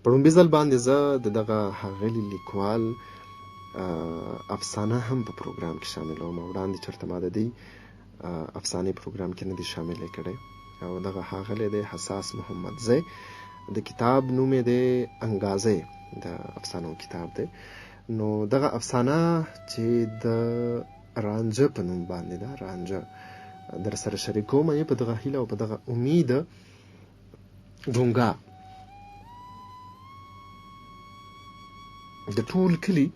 په لومبي ځل باندې زه د دغه ښاغلي لیکوال افسانه هم په پروګرام کې شاملوم او وړاندې چېرته ما د دې افسانې پروګرام کې نه دي شاملې کړی او دغه ښاغلی دی حساس محمدزی. د کتاب نوم یې دی انګازې، د افسانو کتاب دی. نو دغه افسانه چې د رانجه په نوم باندې ده، رانجه در سره شریکوم یې په دغه هیله او په دغه امید. ګونګا د ټول کلي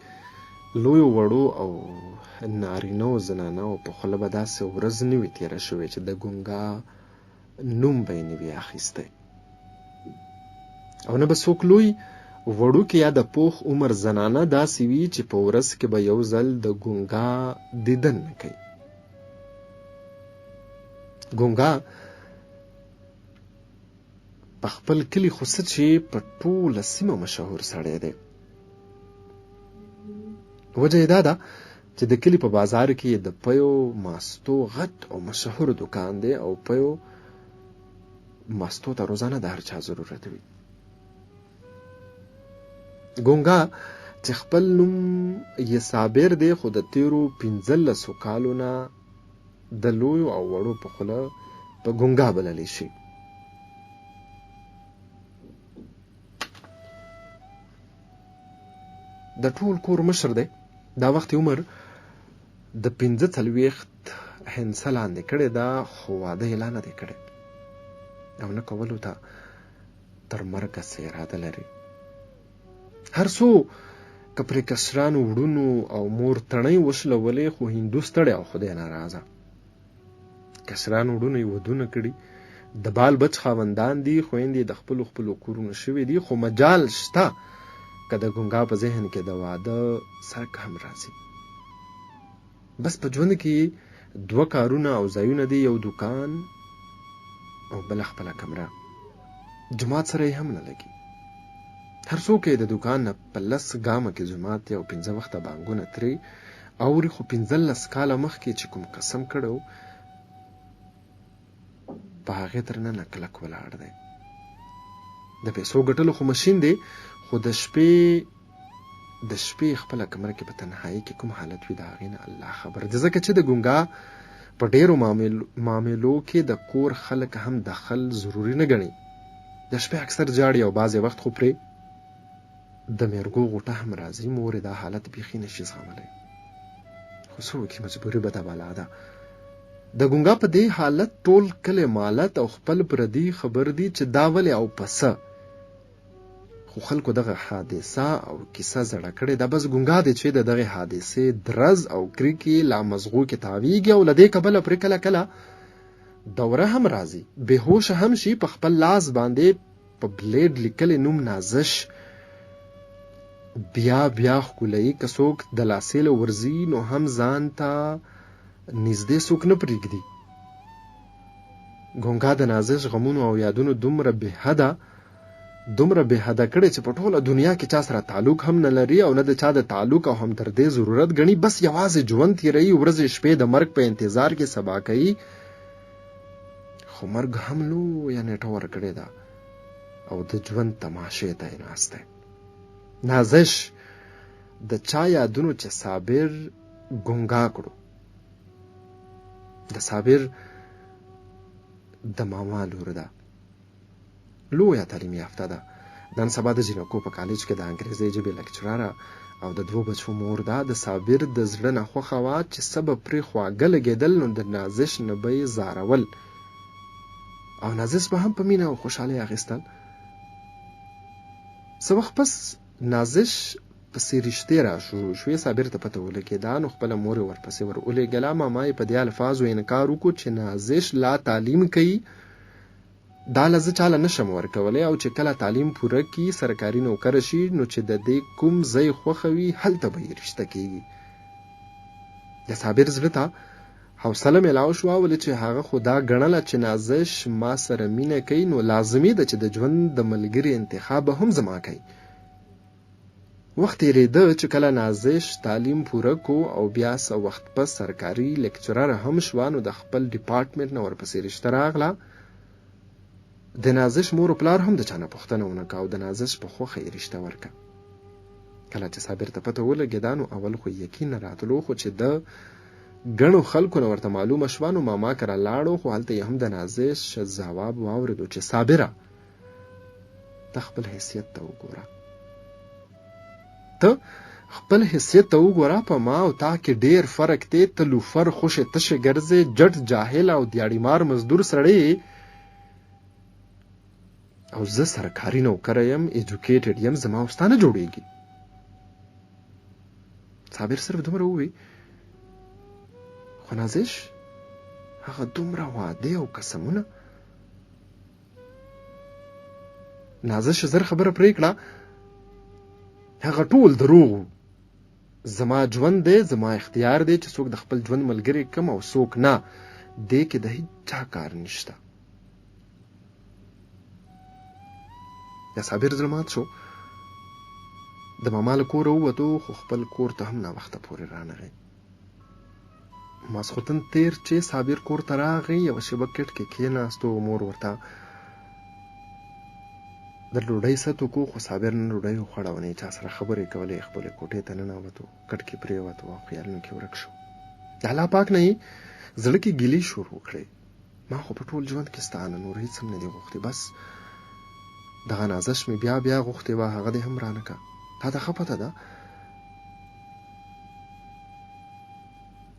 لویو وړو او نارینو زنانو په خوله به داسې ورځ نه وي تېره شوې چې د ګونګا نوم به یې نه وي اخیستی، او نه به څوک لوی وړوکې یا د پوخ عمر زنانه داسې وي چې په ورځ کې به یو ځل د ګونګا دیدن نه کوي. ګونګا په خپل کلي خو څه چې په ټوله سیمه مشهور سړی دی. وجه یې دا ده چې د کلي په بازار کې د پیو ماستو غټ او مشهور دکان دی او پیو ماستو ته روزانه د هر چا ضرورت وي. ګونګا چې خپل نوم یې صابر دی، خو د تیرو 15 کالو نه د لویو او وړو په خوله په ګونګا بللی شي. د ټول کور مشر دی. دا وخت عمر د 45 هندسه لاندې کړی دا، خو واده یې لا نه دی کړی او نه کولو ته تر مرګه څه اراده لري. هر څو که پرې کشرانو وړونو او مور تڼۍ وشلولې، خو هندو ستړی او خدای ناراضه. کشرانو وړونو یې ودونه کړي، د بال بچ خاوندان دي، خویندې د خپلو کورونو شوي دي، خو مجال شته که د ګونګا په ذهن کې د واده سرک هم راځي. بس په ژوند کې 2 کارونه او ځایونه دي، یو دکان او بل خپله کمره. جماعت سره یې هم نه لګي. هر څوک یې د دکان نه په 10 ګامه کې جماعت دی او 15 وخته بانګونه ترې اوري، خو 15 کاله مخکې چې کوم قسم کړو په هغې تر ننه کلک ولاړ دی. د پیسو ګټلو خو مشین دی، خو د شپې خپله کمره کې په تنهایی کې کوم حالت وي د هغې نه الله خبر دی. ځکه چې د ګونګا په ډیرو معاملو کې د کور خلک هم دخل ضروري نه ګڼي. د شپې اکثر جاړي او بعضې وخت خو پرې د میرګو غوټه هم راځي. مور دا حالت بیخي نشي زغملی، خو څه وکړي، مجبوري به د بالا ده. د ګونګا په دې حالت ټول کلی مالت او خپل پردي خبر دي چې دا ولې او پسه، خو خلکو دغه حادثه او کیسه زړه کړې ده. بس ګونګا دی چې د دغه حادثې درز او کریکې لا مزغو کې تاویږي او له دې کبله پرې کله کله دوره هم راځي، بېهوشه هم شي. په خپل لاس باندې په بلیډ لیکلی نوم نازش بیا ښکلوي. که څوک د لاسې له ورځي نو هم ځان ته نږدې څوک نه پرېږدي. ګونګا د نازش غمونو او یادونو دومره بې حده کړی چې په ټوله دنیا کې چا سره تعلق هم نه لري او نه د چا د تعلق او همدردۍ ضرورت ګڼي. بس یوازې ژوند تېروي، ورځې شپې د مرګ په انتظار کې سبا کوي. خو مرګ هم لویه نیټه ورکړې ده او د ژوند تماشې ته یې ناست دی. نازش د چا یادونو چې صابر ګونګا کړو. د صابر د ماما لور ده، لویه تعلیم یافته ده. نن سبا د جینکو په کالج کې د انګریزي ژبې لیکچراره او د 2 بچو مور ده. د صابر د زړه نه خوښه وه چې سبب پرې خواږه لګېدل، نو د نازش نه به یې زارول او نازش به هم په مینه او خوشحالۍ اخیستل. څه وخت پس نازش پسې رشتې را شروع شوې. صابر ته پته ولګېده، نو خپله مور یې ورپسې ور ولېږله. ماما یې په دې الفاظو انکار وکړو چې نازش لا تعلیم کوي، دا له زه چاله نشم ورکولی، او چې کله تعلیم پوره کړي سرکاري نوکره شي نو چې د دې کوم ځای خوښوي هلته به یې رشته کېږي. د صابر زړه ته حوصله میلاو شوه، ولې چې هغه خو دا ګڼله چې نازش ما سره مینه کوي، نو لازمي ده چې د ژوند د ملګري انتخاب هم زما کوي. وخت تېرېده چې کله نازش تعلیم پوره کو او بیا څه وخت پس سرکاري لیکچرر هم شوه، نو د خپل ډپارټمنټ نه ورپسې رشته راغله د نازش مور او پلار هم د چا نه پوښتنه ونه کړه او د نازش په خوښه یې رشته ورکړه. کله چې صابر ته پته ولګېده نو اول خو یقین راتلو، خو چې د ګڼو خلکو نه ورته معلومه شوه نو ماما کره لاړو، خو هلته یې هم د نازش ځواب واورېدو چې صابره ته خپل حیثیت ته وګوره، ته خپل حیثیت ته وګوره، په ما او تا کې ډیر فرق دی، ته لوفر خوشې تشه ګرځې، جټ جاهل او دیاړیمار مزدور سړی او زه سرکاري نوکر یم، ایجوکیټډ یم، زما او ستا نه جوړیږي. صابر صرف دومره ووی، خو نازش هغه دومره وعدې او قسمونه. نازش زر خبره پرې کړه، هغه ټول دروغ، زما ژوند دی، زما اختیار دی چې څوک د خپل ژوند ملګری کم او څوک نه، دې کې د هیڅ چا کار نشته. یا صابر زړه مات شو، د ماما له کوره ووتو، خو خپل کور ته هم ناوخته پورې رانغی. ماسخوتن تیر چې صابر کور ته راغی، یوه شیبه کټ کې کېناستو، مور ورته د ډوډۍ ست وکړو، خو صابر نه ډوډۍ وخوړه او نه یې چا سره خبرې کولې. خپلې کوټې ته ننوتو، کټ کې پرېوتو او خیالونو کې ورک شو. د الله پاک نه یې زړه کې ګیلې شروع کړې، ما خو په ټول ژوند کې ستا نه نور هېڅ هم نه دي غوښتي، بس دغه نازش مې بیا بیا غوښتې وه، هغه دې هم رانه که. تا ته ښه پته ده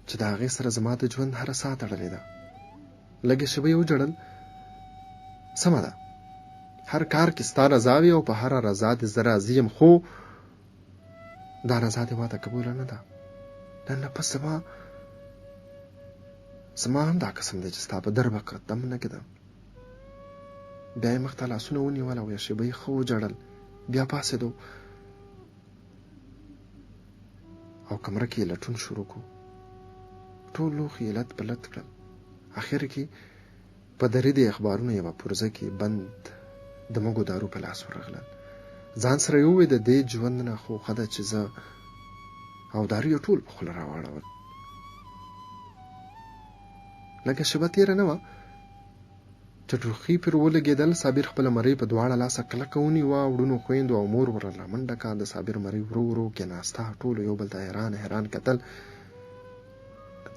چې د هغې سره زما د ژوند هره ساه تړلې ده. لږې شېبه یې وجړل، سمه ده، هر کار کې ستا رضا وي او په هره رضا دې زه راضي یم، خو دا رضا دې ماته قبوله نه ده. نن نه پس زما هم دا قسم دی چې ستا په در به قدم نه ږدم. بیا یې مخ ته لاسونه ونیول او یوه شېبه یې ښه وجړل، بیا پاڅېدو او کمره کې یې لټون شروع کړو. ټول لوښي یې لت په لت کړل. اخر کې په درې د اخبارونو یوه پرزه کې بند د مږو دارو په لاس ورغلل. ځان سره یې وویل د دې ژوند نه خو ښه ده چې زه او دارو یې ټول په خوله راواړول. لږه شېبه تېره نه وه چې ټوخي پرې ولګېدل. صابر خپله مرۍ په دواړه لاسه کلکه ونیوه، وړونو خویندو او مور ورله منډه کړه. د صابر مرۍ ورو ورو کېناسته، ټولو یو بل ته حیران کتل.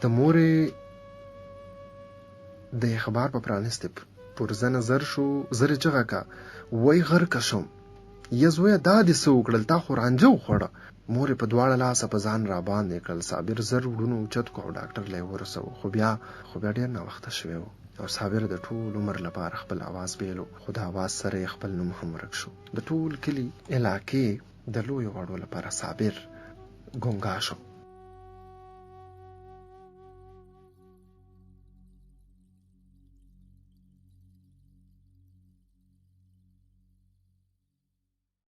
د مورې د اخبار په پرانستې پرزه نظر شو، زر یې چغه کړه، وای غرقه شوم، یه زویه دا دې څه وکړل، تا خو رانجه وخوړه. مور یې په دواړه لاسه په ځان را باندې کړل. صابر زر وړونو اوچت کړو او ډاکټر له یې ورسوه، خو بیا ډېر ناوخته شوی و او صابر د ټول عمر لپاره خپل اواز بیلو، خو د اواز سره یې خپل نوم هم ورک شو. د ټول کلي علاقې د لویو غړو لپاره صابر ګونګا شو.